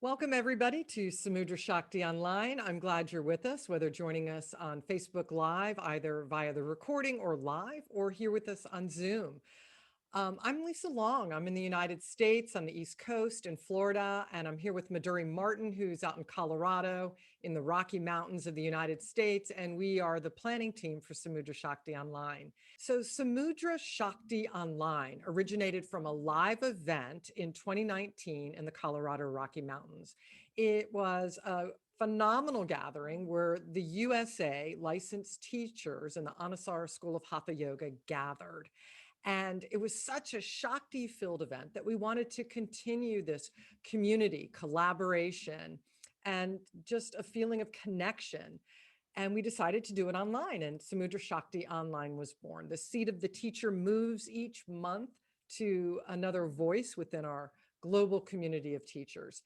Welcome, everybody, to Samudra Shakti Online. I'm glad you're with us, whether joining us on Facebook Live, either via the recording or live, or here with us on Zoom. I'm Lisa Long. I'm in the United States on the East Coast in Florida, and I'm here with Maduri Martin, who's out in Colorado in the Rocky Mountains of the United States, and we are the planning team for Samudra Shakti Online. So Samudra Shakti Online originated from a live event in 2019 in the Colorado Rocky Mountains. It was a phenomenal gathering where the USA licensed teachers in the Anusara School of Hatha Yoga gathered. And it was such a Shakti filled event that we wanted to continue this community collaboration and just a feeling of connection. And we decided to do it online, and Samudra Shakti Online was born. The seat of the teacher moves each month to another voice within our global community of teachers.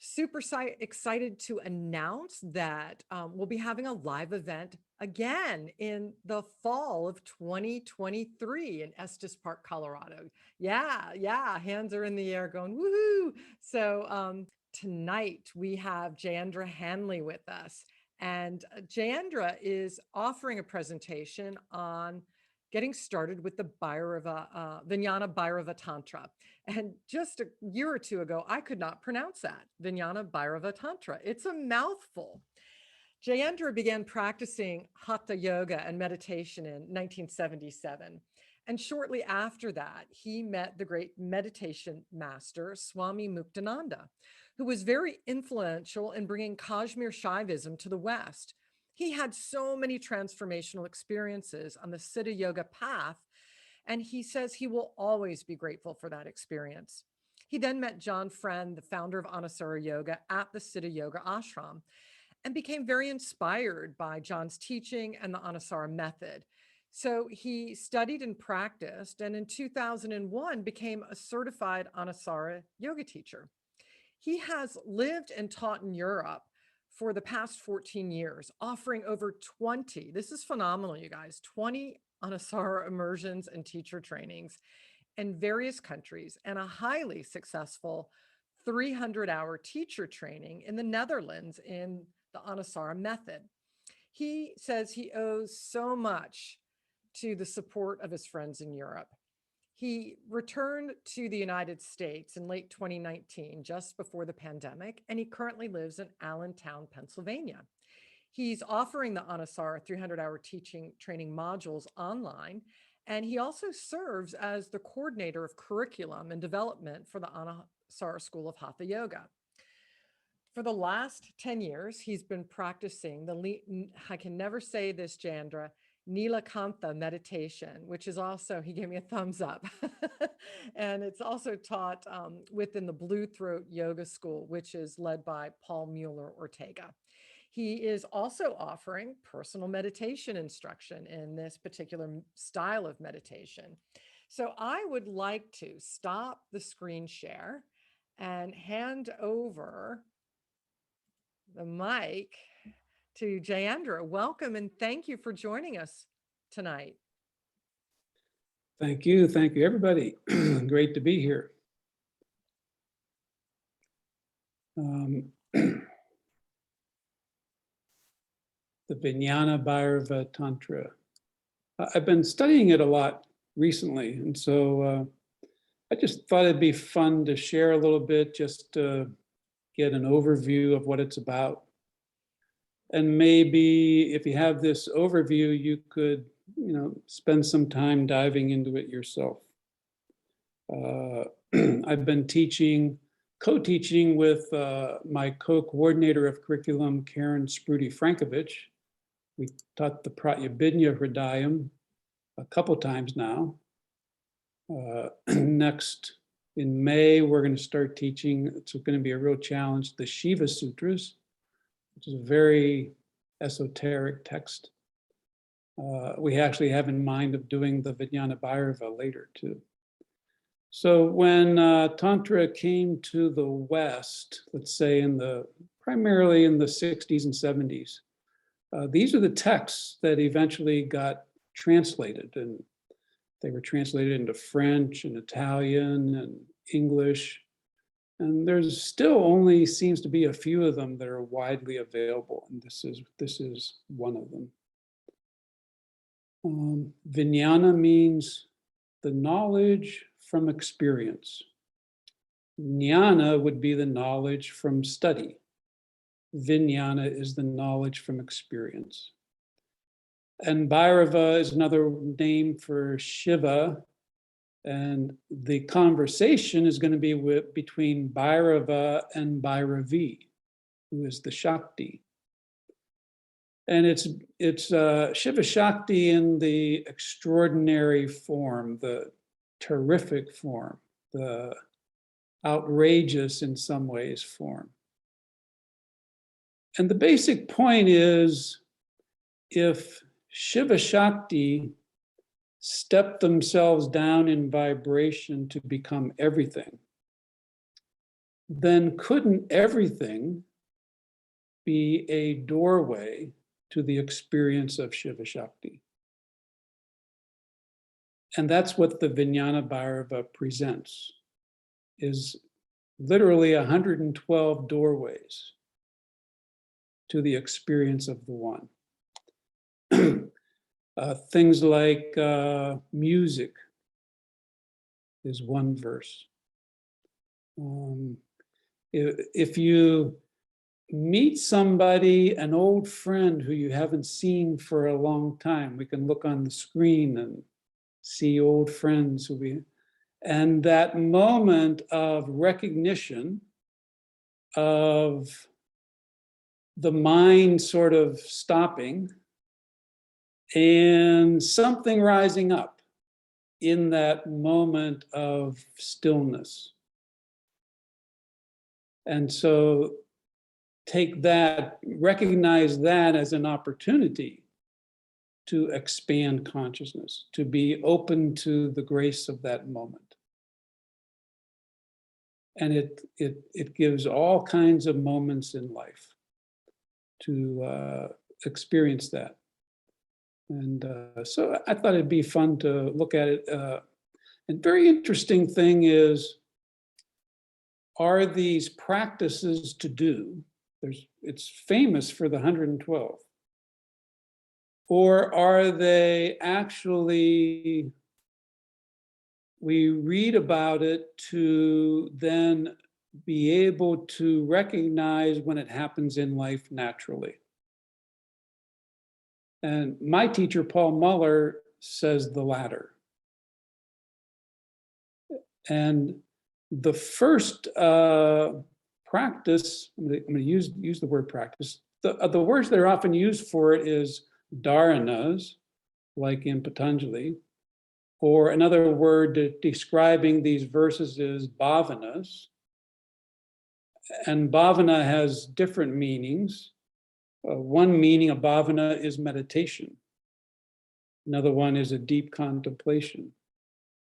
Super excited to announce that we'll be having a live event again in the fall of 2023 in Estes Park, Colorado. Yeah, hands are in the air going, woohoo. So tonight we have Jayendra Hanley with us. And Jayendra is offering a presentation on getting started with the Vijnanabhairava Tantra. And just a year or two ago, I could not pronounce that, Vijnanabhairava Tantra. It's a mouthful. Jayendra began practicing Hatha Yoga and meditation in 1977. And shortly after that, he met the great meditation master, Swami Muktananda, who was very influential in bringing Kashmir Shaivism to the West. He had so many transformational experiences on the Siddha Yoga path, and he says he will always be grateful for that experience. He then met John Friend, the founder of Anusara Yoga, at the Siddha Yoga ashram, and became very inspired by John's teaching and the Anusara method. So he studied and practiced, and in 2001 became a certified Anusara yoga teacher. He has lived and taught in Europe for the past 14 years, offering over 20, this is phenomenal, you guys, 20 Anusara immersions and teacher trainings in various countries, and a highly successful 300-hour teacher training in the Netherlands in the Anusara method. He says he owes so much to the support of his friends in Europe. He returned to the United States in late 2019, just before the pandemic, and he currently lives in Allentown, Pennsylvania. He's offering the Anusara 300-hour teaching training modules online, and he also serves as the coordinator of curriculum and development for the Anusara School of Hatha Yoga. For the last 10 years, he's been practicing I can never say this, Jayendra, Nilakantha meditation, which is also, he gave me a thumbs up. And it's also taught within the Blue Throat Yoga School, which is led by Paul Mueller Ortega. He is also offering personal meditation instruction in this particular style of meditation. So I would like to stop the screen share and hand over the mic to Jayendra. Welcome and thank you for joining us tonight. Thank you, everybody. Great to be here. The Vijnanabhairava Tantra. I've been studying it a lot recently, and so I just thought it'd be fun to share a little bit, just to get an overview of what it's about. And maybe if you have this overview, you could, spend some time diving into it yourself. I've been co-teaching with my co-coordinator of curriculum, Karen Sprudy-Frankovich. We taught the Pratyabhidnya Hridayam a couple times now. Next, in May, we're going to start teaching, it's going to be a real challenge, the Shiva Sutras, which is a very esoteric text. We actually have in mind of doing the Vijnanabhairava later too. So when Tantra came to the West, let's say primarily in the 60s and 70s, these are the texts that eventually got translated, and they were translated into French and Italian and English. And there's still only seems to be a few of them that are widely available, and this is one of them. Vijnana means the knowledge from experience. Jnana would be the knowledge from study. Vijnana is the knowledge from experience. And Bhairava is another name for Shiva. And the conversation is going to be between Bhairava and Bhairavi, who is the Shakti. And it's Shiva Shakti in the extraordinary form, the terrific form, the outrageous in some ways form. And the basic point is, if Shiva Shakti step themselves down in vibration to become everything, then couldn't everything be a doorway to the experience of Shiva Shakti? And that's what the Vijnanabhairava presents, is literally 112 doorways to the experience of the one. Things like music is one verse. If you meet somebody, an old friend who you haven't seen for a long time, we can look on the screen and see old friends and that moment of recognition of the mind sort of stopping and something rising up in that moment of stillness. And so take that, recognize that as an opportunity to expand consciousness, to be open to the grace of that moment. And it gives all kinds of moments in life to experience that. And so I thought it'd be fun to look at it. And very interesting thing is, are these practices to do? It's famous for the 112. Or are they actually, we read about it to then be able to recognize when it happens in life naturally? And my teacher, Paul Muller, says the latter. And the first practice, I'm going to use the word practice. The words that are often used for it is dharanas, like in Patanjali, or another word describing these verses is bhavanas. And bhavana has different meanings. One meaning of bhavana is meditation. Another one is a deep contemplation.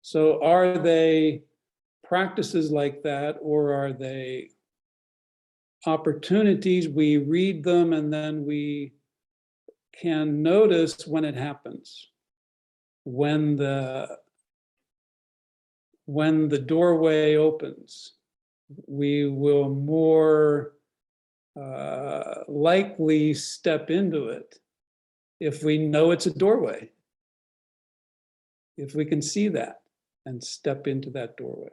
So are they practices like that, or are they opportunities? We read them and then we can notice when it happens, when the doorway opens. We will more likely step into it if we know it's a doorway, if we can see that and step into that doorway.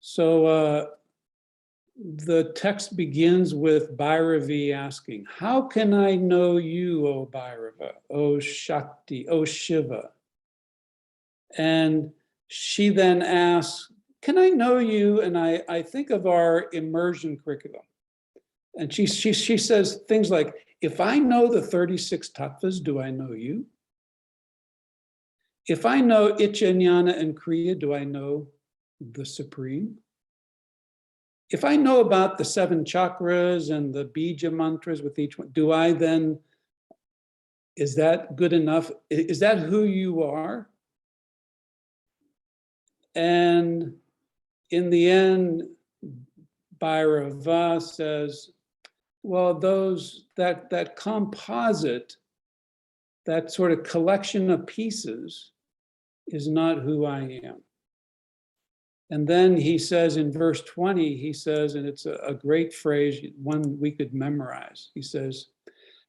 So the text begins with Bhairavi asking, "How can I know you, O Bhairava, O Shakti, O Shiva?" And she then asks, "Can I know you?" And I think of our immersion curriculum. And she says things like, "If I know the 36 tattvas, do I know you? If I know Icha, Jnana, and Kriya, do I know the Supreme? If I know about the 7 chakras and the bija mantras with each one, do I then, is that good enough? Is that who you are?" And in the end, Bhairava says, well, that composite, that sort of collection of pieces is not who I am. And then he says in verse 20, he says, and it's a great phrase, one we could memorize. He says,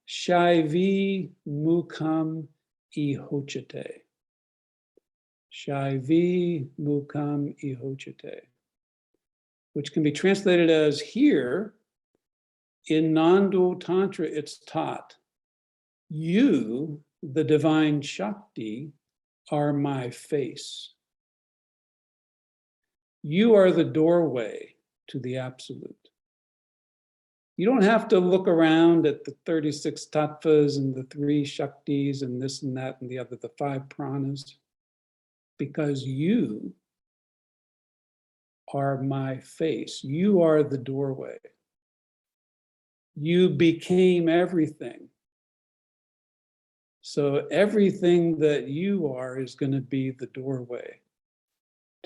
Shaivi mukam ihochate. Shaivi mukam ihochate. Which can be translated as here, in nondual Tantra, it's taught, you, the divine Shakti, are my face. You are the doorway to the absolute. You don't have to look around at the 36 tattvas and the 3 Shaktis and this and that and the other, the 5 pranas, because you are my face. You are the doorway. You became everything. So everything that you are is going to be the doorway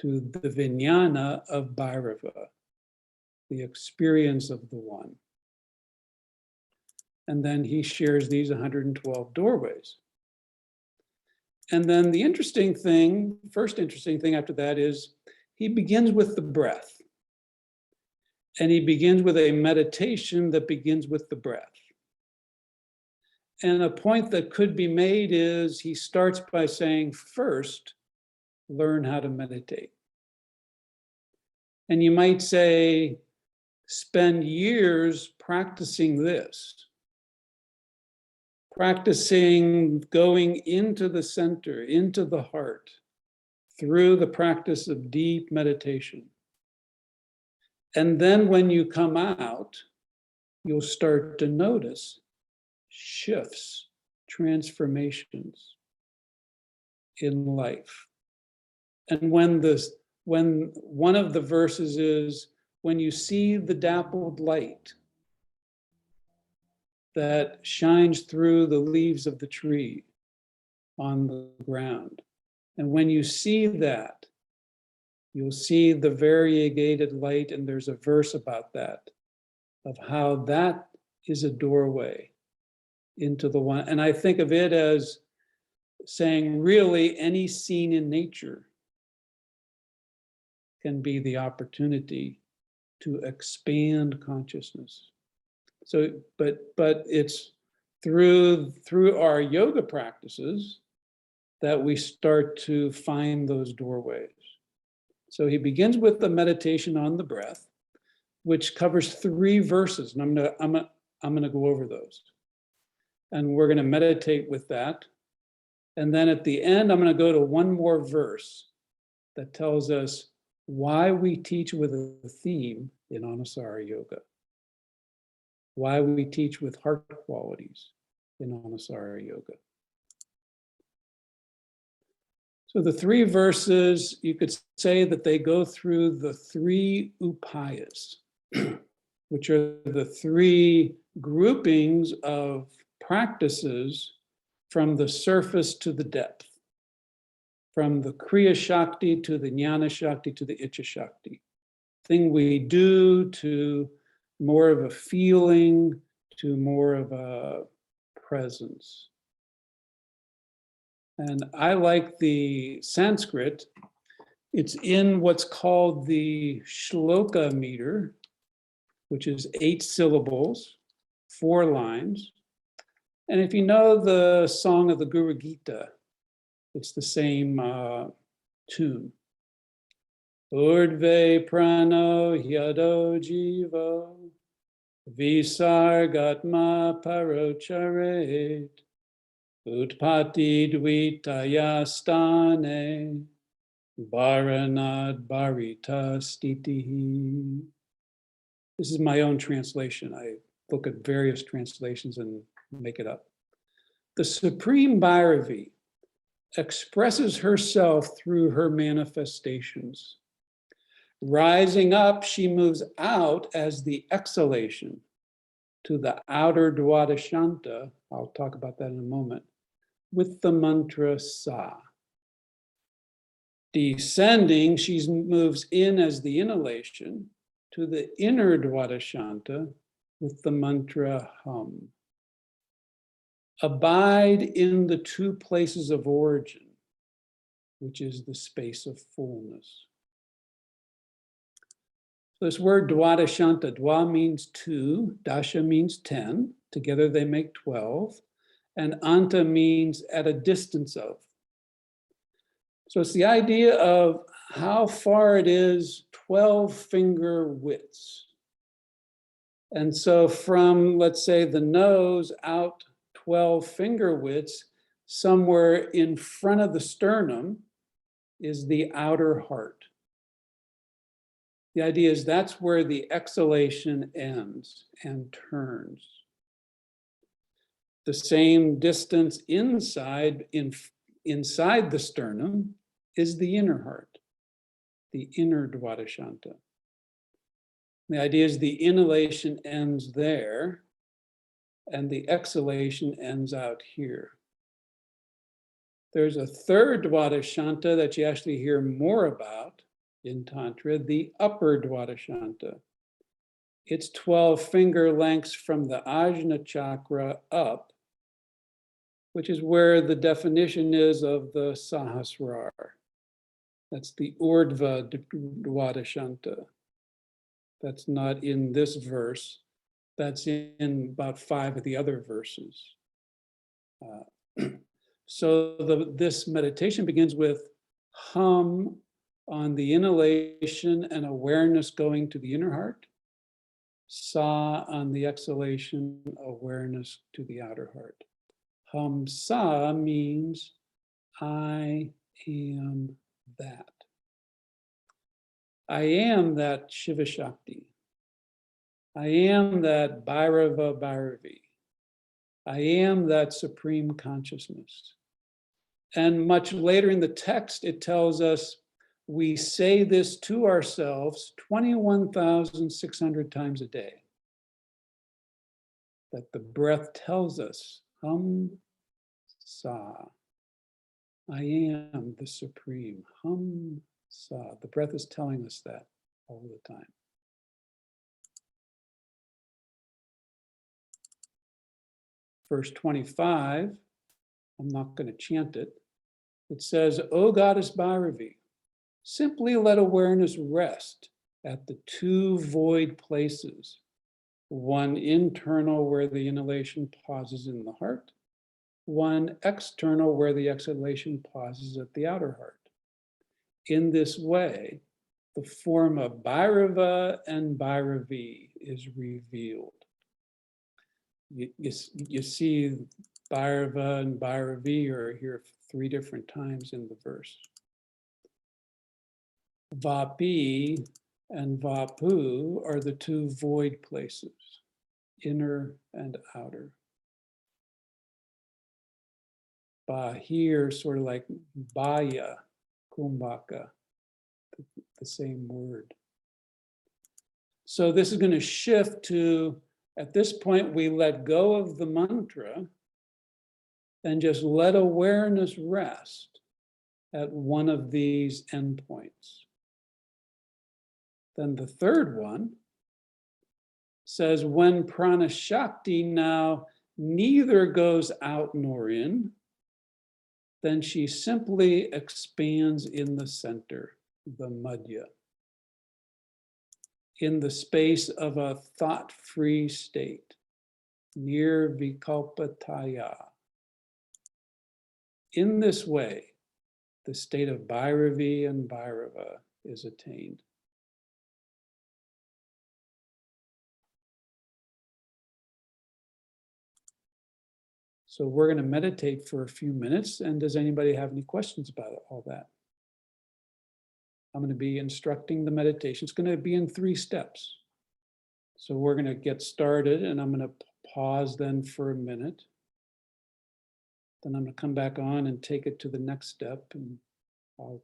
to the Vijnana of Bhairava, the experience of the one. And then he shares these 112 doorways. And then the interesting thing, first interesting thing after that is he begins with the breath. And he begins with a meditation that begins with the breath. And a point that could be made is he starts by saying, first, learn how to meditate. And you might say, spend years practicing this, practicing going into the center, into the heart, through the practice of deep meditation. And then when you come out, you'll start to notice shifts, transformations in life. And when one of the verses is, when you see the dappled light that shines through the leaves of the tree on the ground, and when you see that, you'll see the variegated light, and there's a verse about that, of how that is a doorway into the one. And I think of it as saying, really, any scene in nature can be the opportunity to expand consciousness. So, but it's through our yoga practices that we start to find those doorways. So he begins with the meditation on the breath, which covers 3 verses, and I'm gonna go over those. And we're gonna meditate with that. And then at the end, I'm gonna go to one more verse that tells us why we teach with a theme in Anusara Yoga, why we teach with heart qualities in Anusara Yoga. So the 3 verses, you could say that they go through the 3 upayas, which are the 3 groupings of practices from the surface to the depth, from the Kriya Shakti to the Jnana Shakti to the Icha Shakti. Thing we do to more of a feeling, to more of a presence. And I like the Sanskrit. It's in what's called the shloka meter, which is 8 syllables, 4 lines. And if you know the song of the Guru Gita, it's the same tune. Urdve prano yado jivo visargatma parocharet utpati dvitaya stane bharanad bharita stitihi. This is my own translation. I look at various translations and make it up. The Supreme Bhairavi expresses herself through her manifestations. Rising up, she moves out as the exhalation to the outer Dwadashanta. I'll talk about that in a moment, with the mantra Sa. Descending, she moves in as the inhalation to the inner Dwadashanta with the mantra hum. Abide in the two places of origin, which is the space of fullness. So this word Dwadashanta, Dwa means two, Dasha means 10, together they make 12, and Anta means at a distance of. So it's the idea of how far it is 12 finger widths. And so from, let's say, the nose out 12 finger widths, somewhere in front of the sternum is the outer heart. The idea is that's where the exhalation ends and turns. The same distance inside the sternum is the inner heart, the inner Dwadashanta. The idea is the inhalation ends there and the exhalation ends out here. There's a third Dwadashanta that you actually hear more about in Tantra, the upper Dwadashanta. It's 12 finger lengths from the Ajna chakra up, which is where the definition is of the Sahasrar. That's the Urdhva Dwadashanta. That's not in this verse. That's in about 5 of the other verses. So this meditation begins with hum on the inhalation and awareness going to the inner heart. Sa on the exhalation, awareness to the outer heart. Hum sa means I am that. I am that Shiva Shakti. I am that Bhairava Bhairavi. I am that supreme consciousness. And much later in the text, it tells us we say this to ourselves 21,600 times a day. That the breath tells us, hum sa. I am the supreme. Hum sa. The breath is telling us that all the time. Verse 25, I'm not going to chant it. It says, O goddess Bhairavi, simply let awareness rest at the two void places, one internal where the inhalation pauses in the heart, one external where the exhalation pauses at the outer heart. In this way, the form of Bhairava and Bhairavi is revealed. You see Bhairava and Bhairavi are here 3 different times in the verse. Vapi and Vapu are the two void places, inner and outer. Bahir, sort of like Baya, Kumbhaka, the same word. So this is going to shift to, at this point, we let go of the mantra and just let awareness rest at one of these endpoints. Then the third one says, when prana shakti now neither goes out nor in, then she simply expands in the center, the madhya, in the space of a thought-free state, near vikalpataya. In this way, the state of Bhairavi and Bhairava is attained. So we're going to meditate for a few minutes. And does anybody have any questions about all that? I'm going to be instructing the meditation. It's going to be in 3 steps. So we're going to get started, and I'm going to pause then for a minute. Then I'm going to come back on and take it to the next step, and I'll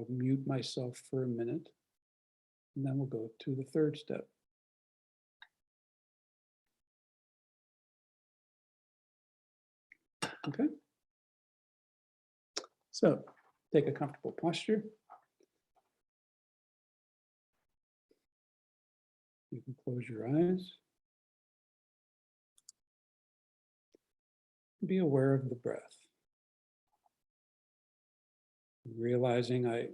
mute myself for a minute. And then we'll go to the 3rd step. Okay. So take a comfortable posture. You can close your eyes. Be aware of the breath. Realizing I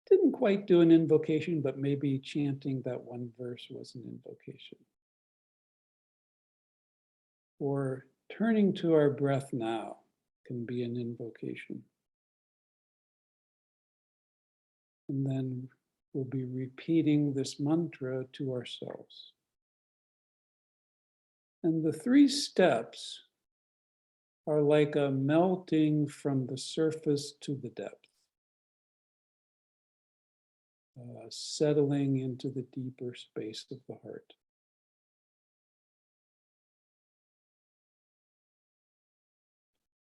didn't quite do an invocation, but maybe chanting that one verse was an invocation. Or turning to our breath now can be an invocation. And then we'll be repeating this mantra to ourselves. And the 3 steps are like a melting from the surface to the depth, settling into the deeper space of the heart.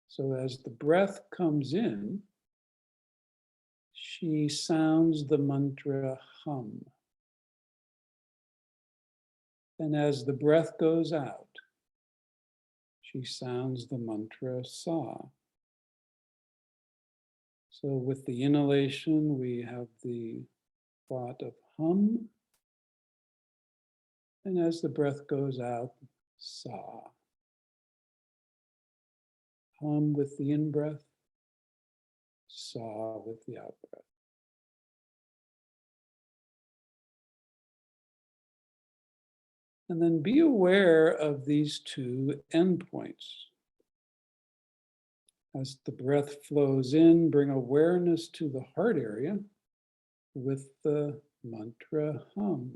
So as the breath comes in, she sounds the mantra hum. And as the breath goes out, she sounds the mantra sa. So with the inhalation, we have the thought of hum. And as the breath goes out, sa. Hum with the in-breath, sa with the out-breath. And then be aware of these 2 endpoints. As the breath flows in, bring awareness to the heart area with the mantra hum.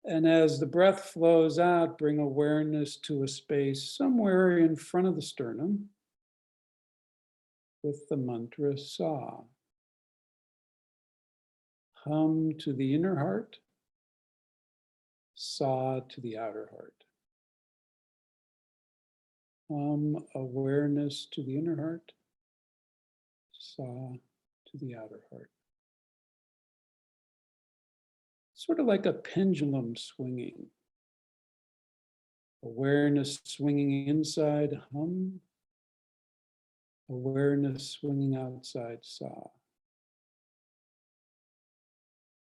And as the breath flows out, bring awareness to a space somewhere in front of the sternum with the mantra sa. Hum to the inner heart, sa to the outer heart. Awareness to the inner heart, sa to the outer heart. Sort of like a pendulum swinging. Awareness swinging inside, hum. Awareness swinging outside, sa.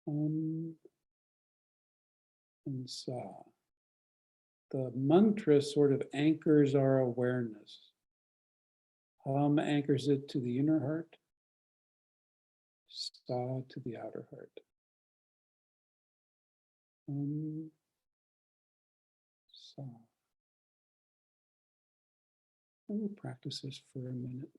Hum and sa. The mantra sort of anchors our awareness. Hum anchors it to the inner heart, sa to the outer heart. Hum, sa. And we'll practice this for a minute.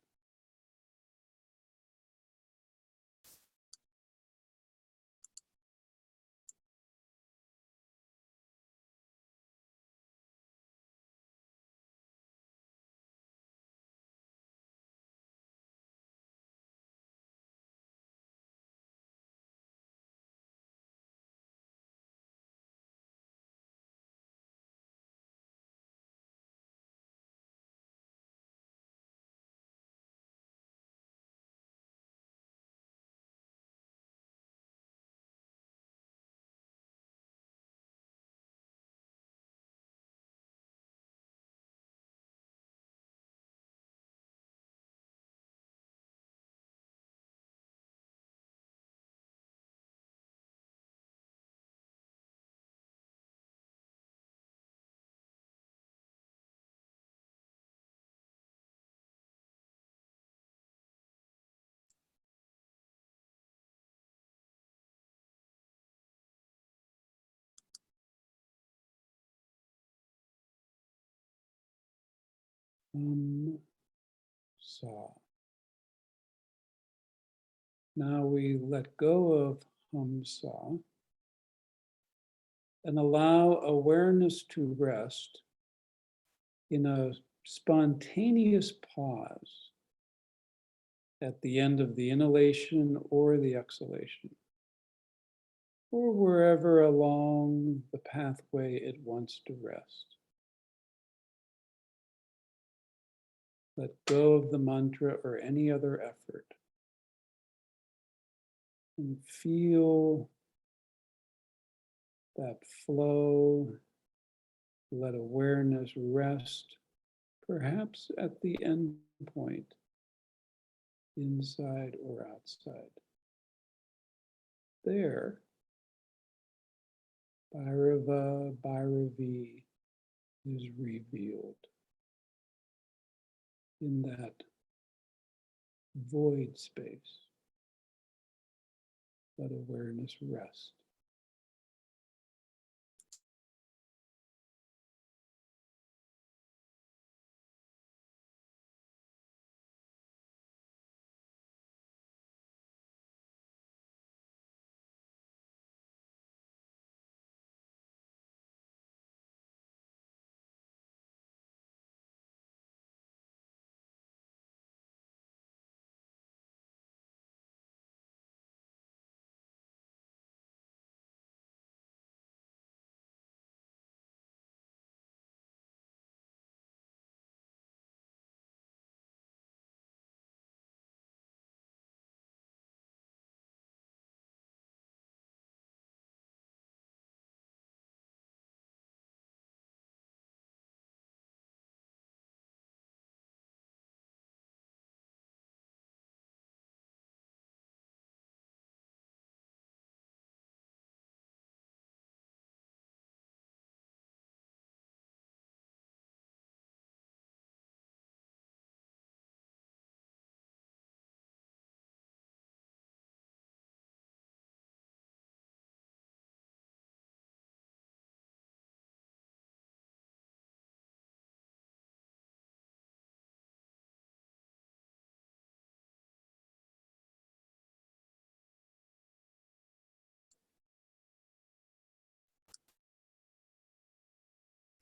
Sa. Now we let go of hum sa and allow awareness to rest in a spontaneous pause at the end of the inhalation or the exhalation, or wherever along the pathway it wants to rest. Let go of the mantra or any other effort and feel that flow. Let awareness rest, perhaps at the end point, inside or outside. There, Bhairava, Bhairavi is revealed in that void space. Let awareness rest.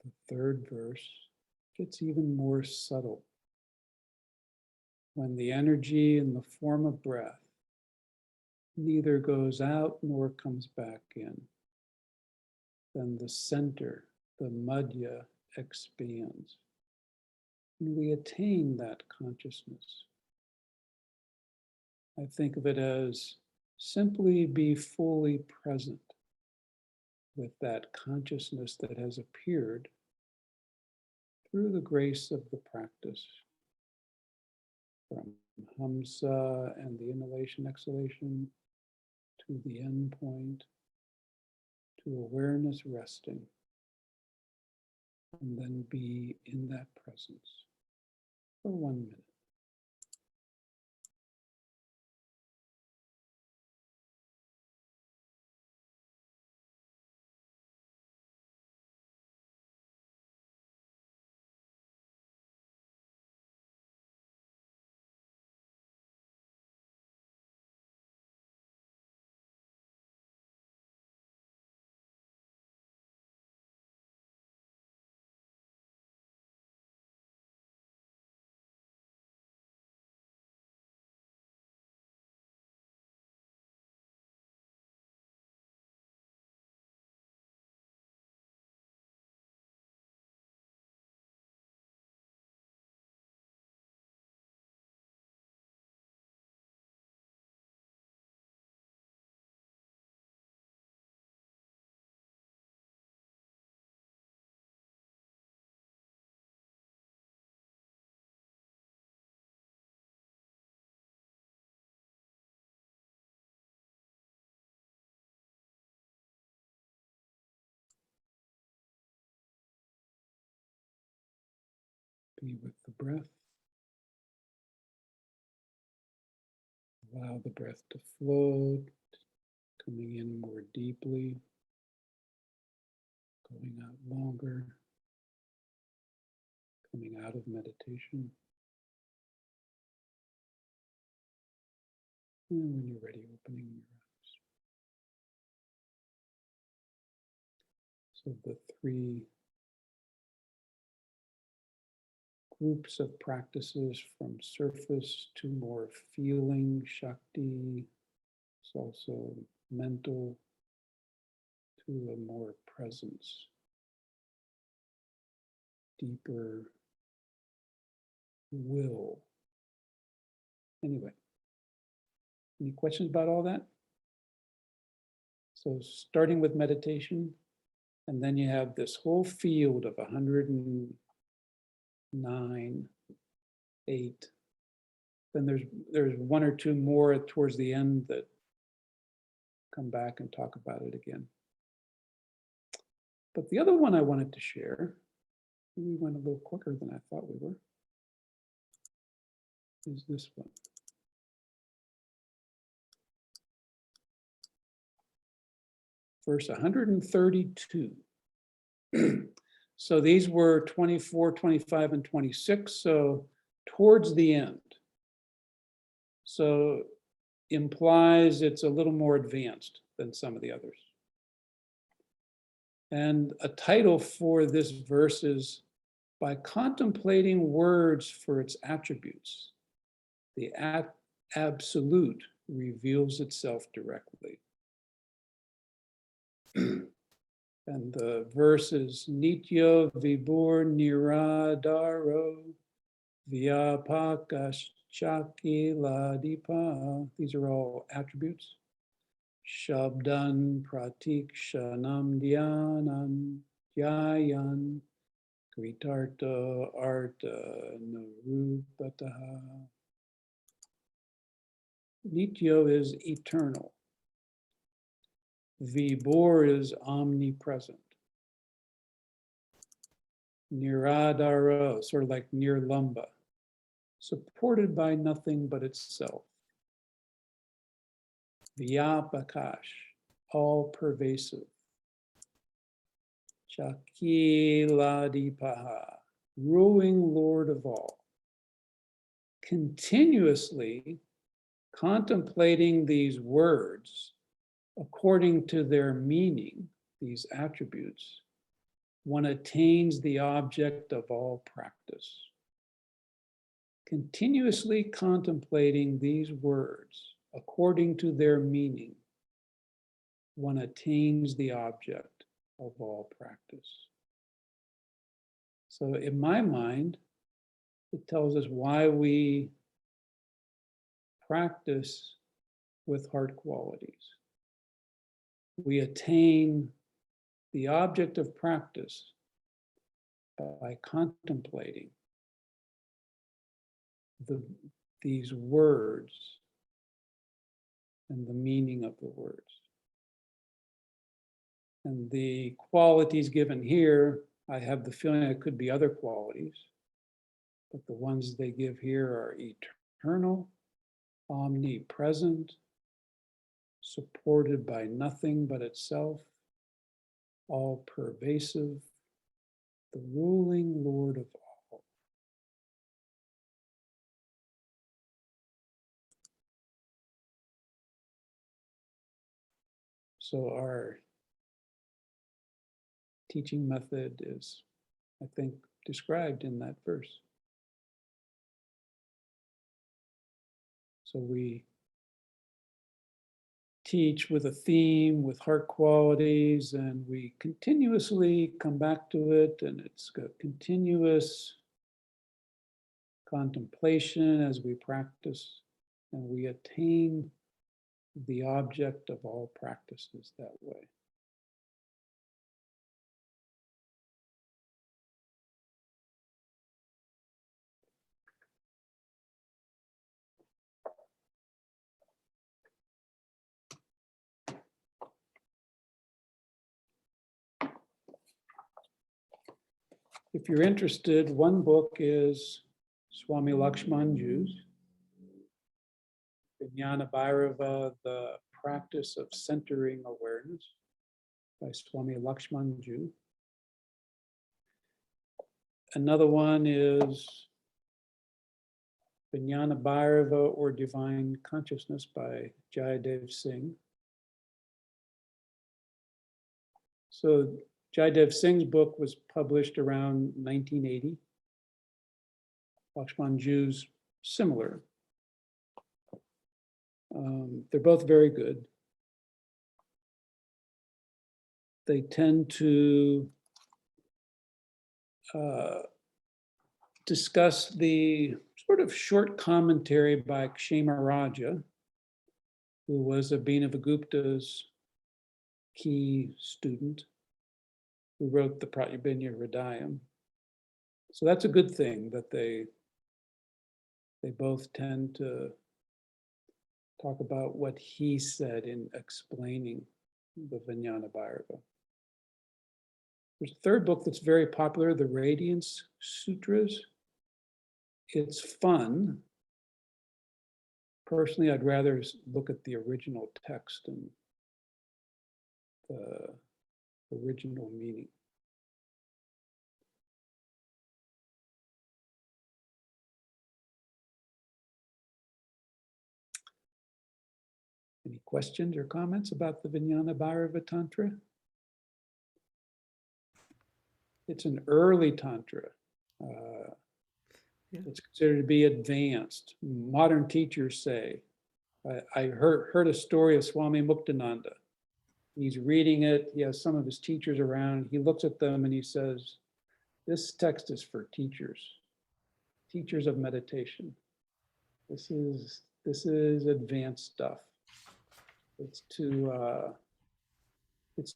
The third verse gets even more subtle. When the energy in the form of breath neither goes out nor comes back in, then the center, the madhya, expands. And we attain that consciousness. I think of it as simply be fully present with that consciousness that has appeared through the grace of the practice, from hamsa and the inhalation exhalation to the end point, to awareness resting, and then be in that presence for 1 minute. Be with the breath. Allow the breath to flow, coming in more deeply, going out longer, coming out of meditation. And when you're ready, opening your eyes. So the three groups of practices, from surface to more feeling, Shakti, it's also mental, to a more presence, deeper will. Anyway, any questions about all that? So starting with meditation, and then you have this whole field of 109, 8. Then there's one or two more towards the end that come back and talk about it again. But the other one I wanted to share, we went a little quicker than I thought we were, is this one. Verse 132. So these were 24, 25, and 26. So towards the end. So implies it's a little more advanced than some of the others. And a title for this verse is, by contemplating words for its attributes, the absolute reveals itself directly. And the verse is Nityo Vibhur Niradaro Vyapakashakiladipa. These are all attributes. Shabdan Pratikshanam Dhyanam Dhyayan Kritarta Arta Narupataha. Nityo is eternal. Vibhur is omnipresent. Niradara, sort of like nirlamba, supported by nothing but itself. Vyapakash, all pervasive. Chakiladipaha, ruling Lord of all. Continuously contemplating these words according to their meaning, these attributes, one attains the object of all practice. Continuously contemplating these words according to their meaning, one attains the object of all practice. So in my mind, it tells us why we practice with heart qualities. We attain the object of practice by contemplating these words and the meaning of the words. And the qualities given here, I have the feeling it could be other qualities, but the ones they give here are eternal, omnipresent, supported by nothing but itself, all pervasive, the ruling Lord of all. So our teaching method is, I think, described in that verse. So we teach with a theme, with heart qualities, and we continuously come back to it, and it's a continuous contemplation as we practice, and we attain the object of all practices that way. If you're interested, one book is Swami Lakshmanju's Vijnanabhairava, The Practice of Centering Awareness by Swami Lakshmanju. Another one is Vijnanabhairava or Divine Consciousness by Jayadev Singh. So Jayadev Singh's book was published around 1980. Lakshmanju's similar. They're both very good. They tend to discuss the sort of short commentary by Kshemarajya, who was Abhinavagupta's key student, who wrote the Pratyabhinya Hridayam. So that's a good thing that they both tend to talk about what he said in explaining the Vijnanabhairava. There's a third book that's very popular, the Radiance Sutras. It's fun. Personally, I'd rather look at the original text and the original meaning. Any questions or comments about the Vijnanabhairava Tantra? It's an early Tantra. It's considered to be advanced. Modern teachers say, I heard a story of Swami Muktananda. He's reading it. He has some of his teachers around. He looks at them and he says, this text is for teachers of meditation. This is advanced stuff. It's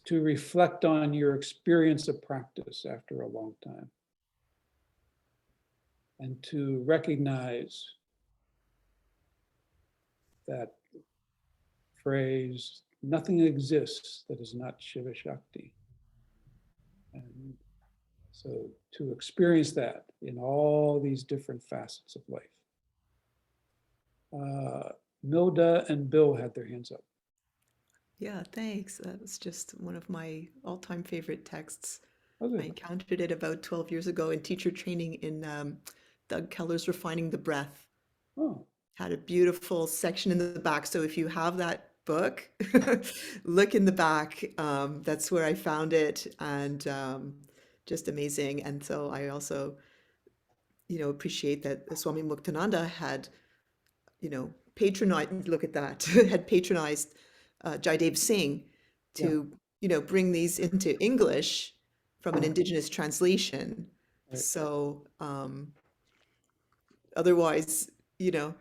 to reflect on your experience of practice after a long time, and to recognize that phrase, nothing exists that is not Shiva Shakti. And so to experience that in all these different facets of life. Milda and Bill had their hands up. Yeah, thanks. That was just one of my all-time favorite texts. Okay. I encountered it about 12 years ago in teacher training in Doug Keller's Refining the Breath. Oh, Had a beautiful section in the back. So if you have that book, look in the back. That's where I found it, and just amazing. And so I also, appreciate that Swami Muktananda had, patronized, look at that, had patronized Jaidev Singh to, bring these into English from an indigenous translation. Right. So otherwise, the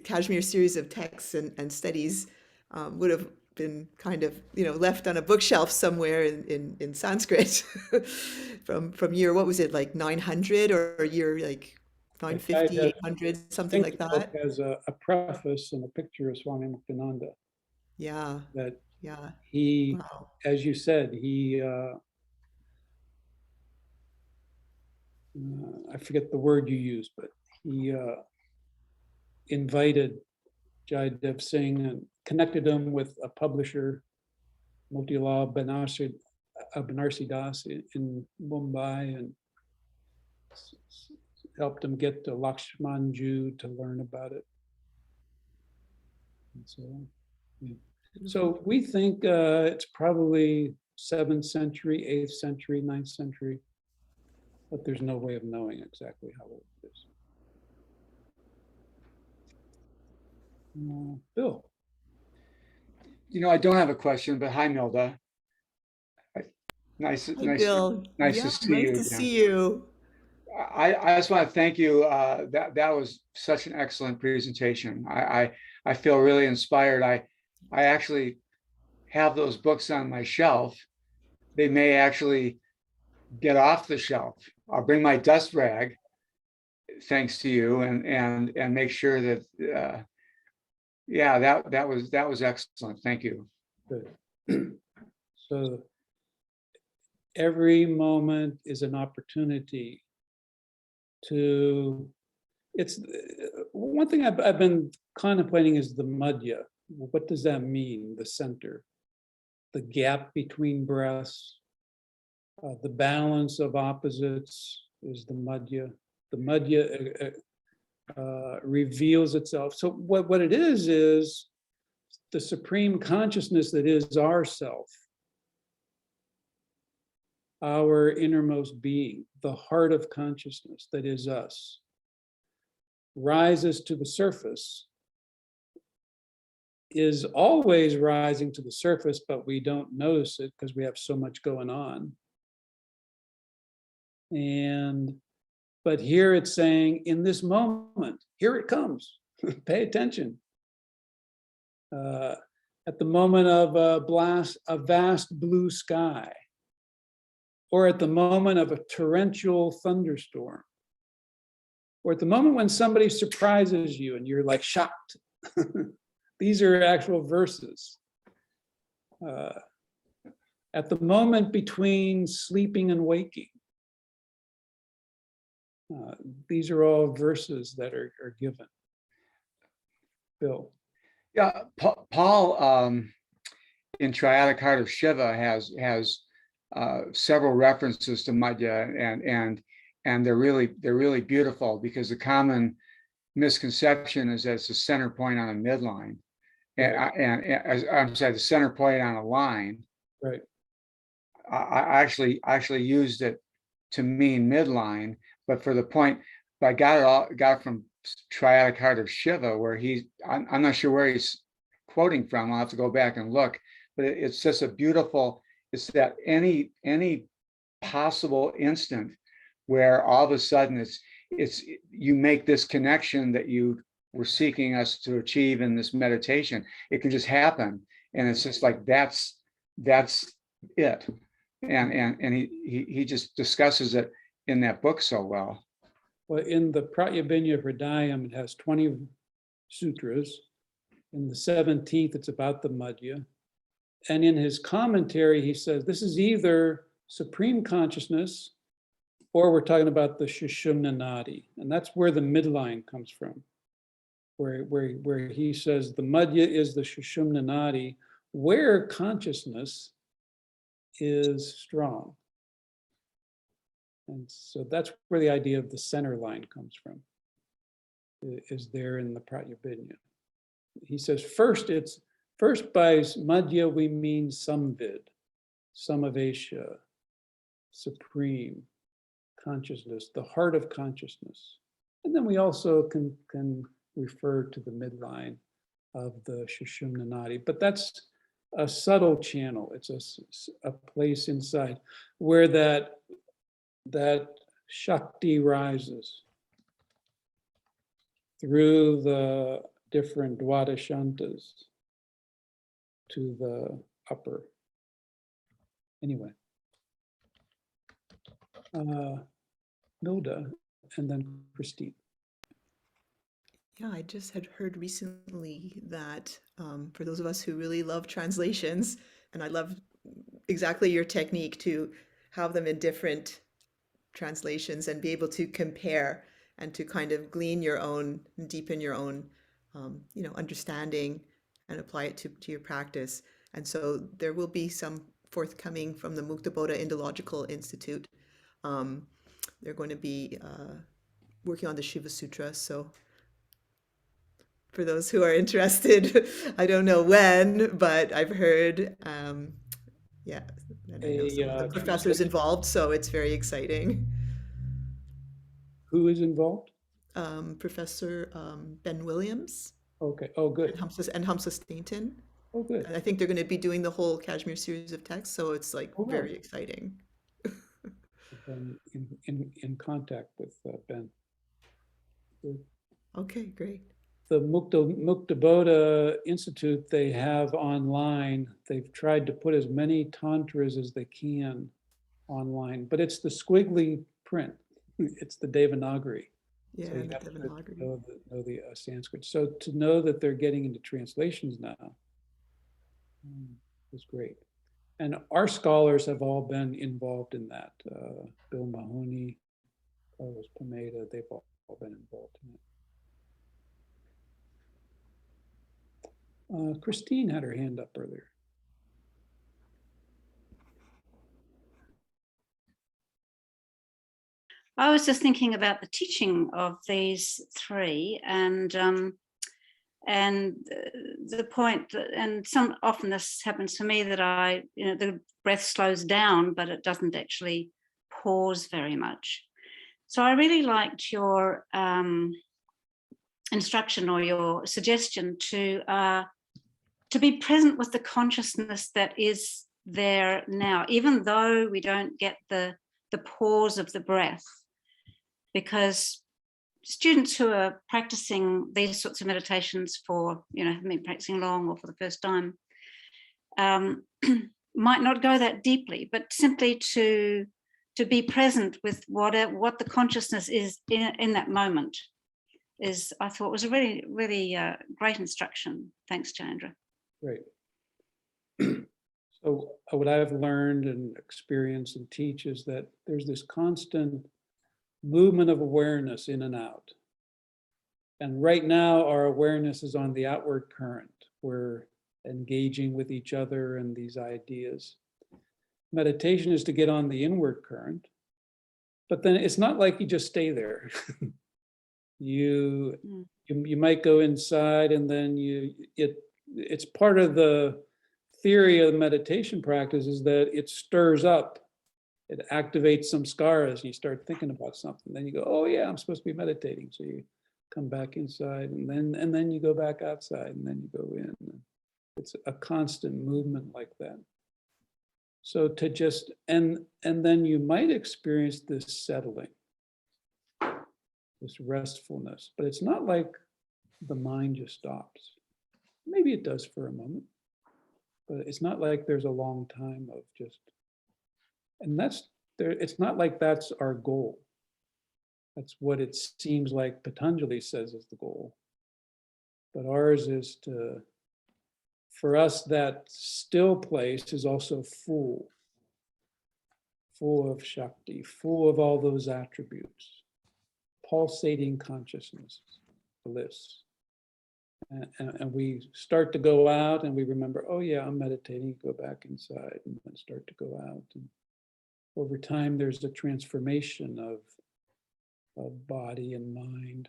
Kashmir series of texts and studies would have been kind of, left on a bookshelf somewhere in Sanskrit from year, what was it, like 900 or year like 950, 800, something like the book that. has a preface and a picture of Swami Muktananda. Yeah. That Yeah. he, Wow. as you said, he, I forget the word you used, but he invited Jaidev Singh and connected him with a publisher, Motilal Banarsi Das in Mumbai, and helped him get to Lakshmanju to learn about it. And so, yeah. So we think it's probably 7th century, 8th century, 9th century, but there's no way of knowing exactly how old it is. Bill. I don't have a question, but hi, Milda. Nice Hey, to Bill. see Nice you. to see you. I just want to thank you. That was such an excellent presentation. I feel really inspired. I actually have those books on my shelf. They may actually get off the shelf. I'll bring my dust rag, thanks to you, and make sure that that was excellent. Thank you. Good. So every moment is an opportunity to, it's one thing I've been contemplating is the madhya. What does that mean? The center, the gap between breaths, the balance of opposites is the madhya. The madhya reveals itself. So what it is the supreme consciousness that is ourself, our innermost being, the heart of consciousness that is us, rises to the surface, is always rising to the surface, but we don't notice it because we have so much going on. But here it's saying, in this moment, here it comes, pay attention. At the moment of a vast blue sky, or at the moment of a torrential thunderstorm, or at the moment when somebody surprises you and you're like shocked. These are actual verses. at the moment between sleeping and waking. These are all verses that are given. Bill. Yeah, Paul in Triadic Heart of Shiva has several references to Madhya, and they're really beautiful, because the common misconception is that it's the center point on a midline, and I'm sorry, the center point on a line. Right. I actually used it to mean midline, but for the point, but I got it from Triadic Heart of Shiva, where I'm not sure where he's quoting from. I'll have to go back and look, but it's just a beautiful, it's that any possible instant where all of a sudden it's you make this connection that you were seeking us to achieve in this meditation. It can just happen, and it's just like that's it. And he just discusses it in that book so well. Well, in the Pratyabhinya Hridayam, it has 20 sutras. In the 17th, it's about the Madhya. And in his commentary, he says, this is either supreme consciousness, or we're talking about the Sushumna Nadi. And that's where the midline comes from, where he says the Madhya is the Sushumna Nadi, where consciousness is strong. And so that's where the idea of the center line comes from, is there in the Pratyabhinya. He says first by Madhya we mean Samvid, Samavesha, supreme consciousness, the heart of consciousness. And then we also can refer to the midline of the Sushumna Nadi, but that's a subtle channel. It's a place inside where that Shakti rises through the different Dwadashantas to the upper. Anyway, Milda, and then Christine. Yeah, I just had heard recently that for those of us who really love translations, and I love exactly your technique to have them in different translations and be able to compare and to kind of glean your own, deepen your own, understanding and apply it to your practice. And so there will be some forthcoming from the Mukta Bodha Indological Institute. They're going to be working on the Shiva Sutra. So for those who are interested, I don't know when, but I've heard, and I know some of the professors involved, so it's very exciting. Who is involved? Professor Ben Williams. Okay. Oh, good. And Hamsa Stainton. Oh, good. And I think they're going to be doing the whole Kashmir series of texts, so it's like very exciting. Been in contact with Ben. Good. Okay, great. The Mukta Bodha Institute, they have online, they've tried to put as many tantras as they can online, but it's the squiggly print. It's the Devanagari. Yeah, so you the have Devanagari. to know the Sanskrit. So to know that they're getting into translations now is great. And our scholars have all been involved in that. Bill Mahoney, Carlos Pomeda, they've all been involved in it. Christine had her hand up earlier. I was just thinking about the teaching of these three, and the point that, and often this happens for me, that the breath slows down, but it doesn't actually pause very much. So I really liked your instruction or your suggestion to be present with the consciousness that is there now, even though we don't get the pause of the breath, because students who are practicing these sorts of meditations for, haven't been practicing long or for the first time, might not go that deeply, but simply to be present with what the consciousness is in that moment is, I thought, was a really, really great instruction. Thanks, Jayendra. Great. So what I've learned and experienced and teach is that there's this constant movement of awareness in and out. And right now, our awareness is on the outward current. We're engaging with each other and these ideas. Meditation is to get on the inward current, but then it's not like you just stay there. You might go inside, and then it's part of the theory of the meditation practice is that it stirs up, it activates some scars, and you start thinking about something. Then you go, oh yeah, I'm supposed to be meditating. So you come back inside, and then you go back outside, and then you go in. It's a constant movement like that. So to just and then you might experience this settling, this restfulness, but it's not like the mind just stops. Maybe it does for a moment, but it's not like there's a long time of just, and that's there. It's not like that's our goal. That's what it seems like Patanjali says is the goal. But ours is to, for us, that still place is also full of Shakti, full of all those attributes, pulsating consciousness, bliss. And we start to go out and we remember, oh yeah, I'm meditating, go back inside and then start to go out. And over time, there's a transformation of body and mind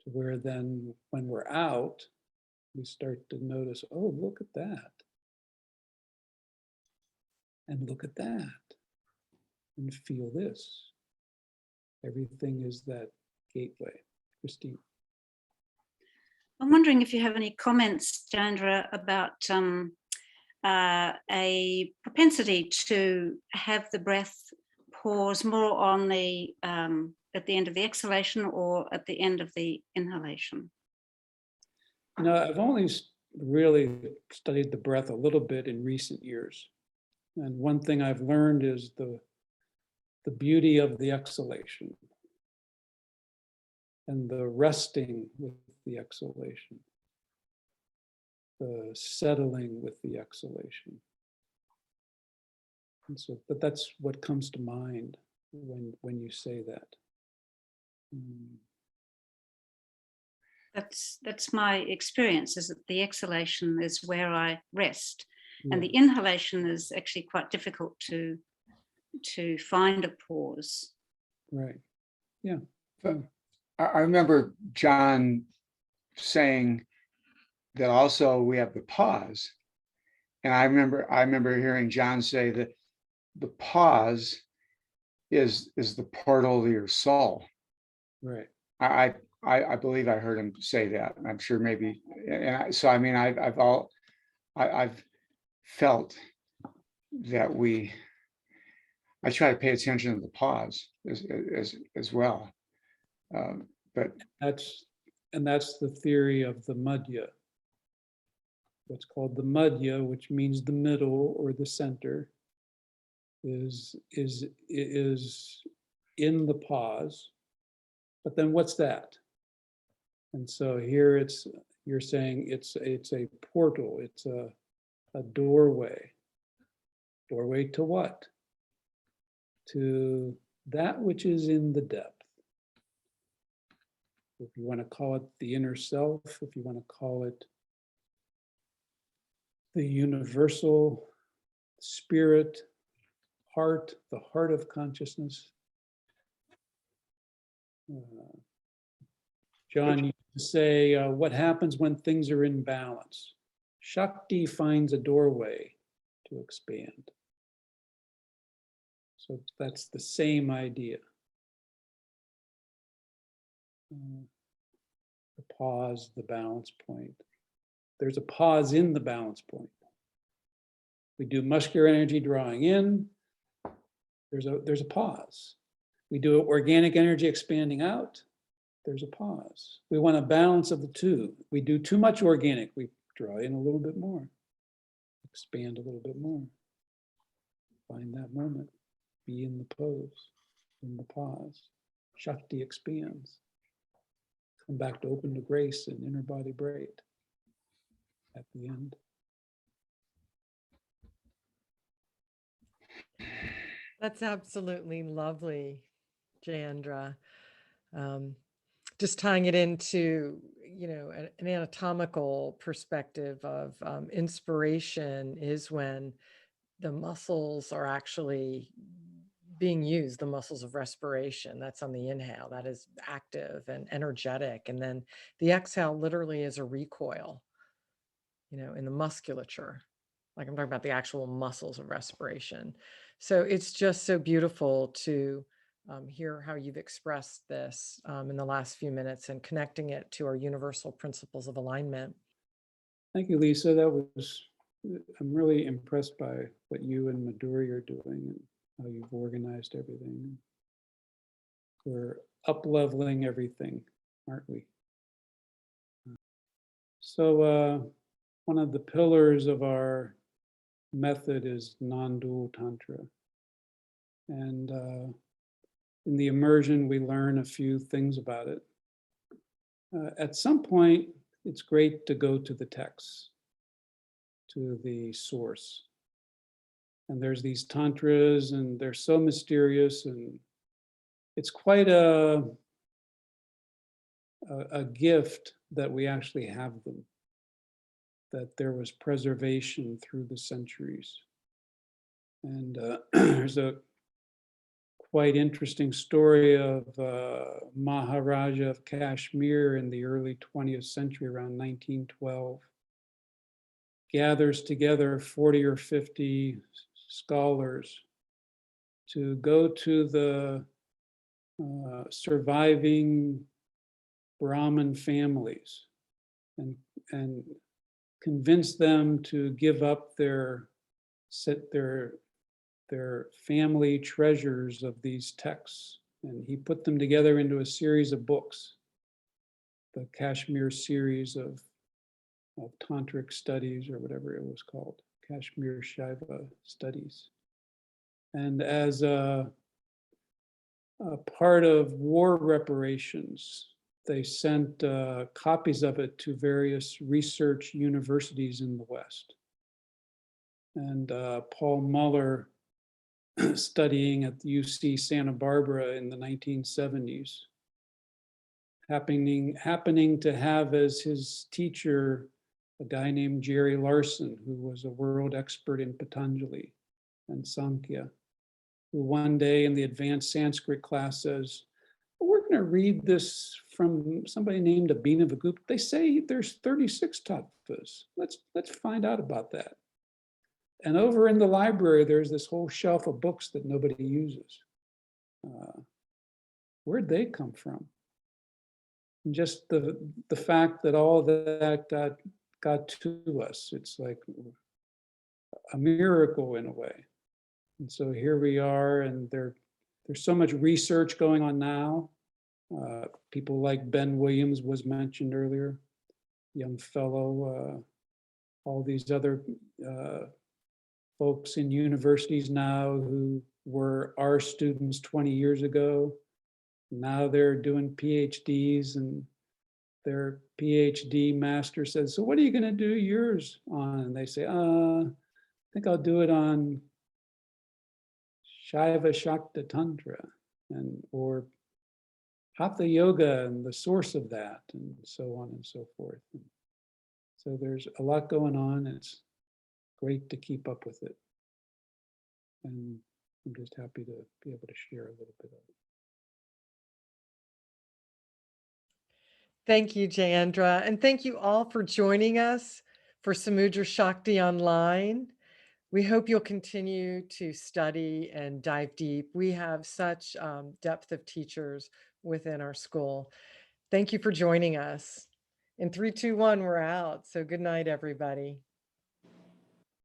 to where then when we're out, we start to notice, oh, look at that. And look at that. And feel this. Everything is that gateway. Christine. I'm wondering if you have any comments, Jayendra, about a propensity to have the breath pause more on the at the end of the exhalation or at the end of the inhalation. No, I've only really studied the breath a little bit in recent years. And one thing I've learned is the beauty of the exhalation and the resting with the exhalation, the settling with the exhalation. And so, but that's what comes to mind when you say that. That's my experience, is that the exhalation is where I rest, Yeah. and the inhalation is actually quite difficult to find a pause. Right. Yeah. I remember John saying that also we have the pause. And I remember hearing John say that the pause is the portal to your soul. Right. I believe I heard him say that. I'm sure maybe, so I mean, I've felt that I try to pay attention to the pause as well. But that's the theory of the madhya. What's called the madhya, which means the middle or the center, is in the pause. But then what's that? And so here you're saying it's a portal, it's a doorway. Doorway to what? To that which is in the depth. If you want to call it the inner self, if you want to call it the universal spirit, heart, the heart of consciousness. John used to say, what happens when things are in balance? Shakti finds a doorway to expand. So that's the same idea. The pause, the balance point. There's a pause in the balance point. We do muscular energy drawing in. There's a pause. We do organic energy expanding out. There's a pause. We want a balance of the two. We do too much organic. We draw in a little bit more. Expand a little bit more. Find that moment. Be in the pose, in the pause. Shakti expands. Come back to open to grace and inner body braid at the end. That's absolutely lovely, Jayendra. Just tying it into, an anatomical perspective of inspiration is when the muscles are actually being used, the muscles of respiration. That's on the inhale, that is active and energetic. And then the exhale literally is a recoil, in the musculature. Like I'm talking about the actual muscles of respiration. So it's just so beautiful to hear how you've expressed this in the last few minutes and connecting it to our universal principles of alignment. Thank you, Lisa. I'm really impressed by what you and Madhuri are doing and how you've organized everything. We're up-leveling everything, aren't we? So one of the pillars of our method is non-dual tantra. And in the immersion, we learn a few things about it. At some point, it's great to go to the texts, to the source. And there's these tantras, and they're so mysterious, and it's quite a gift that we actually have them, that there was preservation through the centuries. And there's a quite interesting story of Maharaja of Kashmir in the early 20th century, around 1912, gathers together 40 or 50 scholars to go to the surviving Brahmin families and convince them to give up their family treasures of these texts. And he put them together into a series of books, the Kashmir series of Tantric studies, or whatever it was called, Kashmir Shaiva studies. And as a part of war reparations, they sent copies of it to various research universities in the West. And Paul Muller, studying at the UC Santa Barbara in the 1970s, happening to have as his teacher a guy named Jerry Larson, who was a world expert in Patanjali and Samkhya, who one day in the advanced Sanskrit class says, we're going to read this from somebody named Abhinavagupta. They say there's 36 tattvas. Let's find out about that. And over in the library, there's this whole shelf of books that nobody uses. Where'd they come from? And just the fact that all that got to us, it's like a miracle in a way. And so here we are, and there's so much research going on now. People like Ben Williams was mentioned earlier, young fellow, all these other folks in universities now who were our students 20 years ago. Now they're doing PhDs, and their PhD master says, so what are you going to do yours on? And they say, I think I'll do it on Shaiva Shakti Tantra, or Hatha Yoga and the source of that, and so on and so forth. And so there's a lot going on. It's great to keep up with it. And I'm just happy to be able to share a little bit of it. Thank you, Jayendra. And thank you all for joining us for Samudra Shakti Online. We hope you'll continue to study and dive deep. We have such depth of teachers within our school. Thank you for joining us. In 3, 2, 1, we're out. So good night, everybody.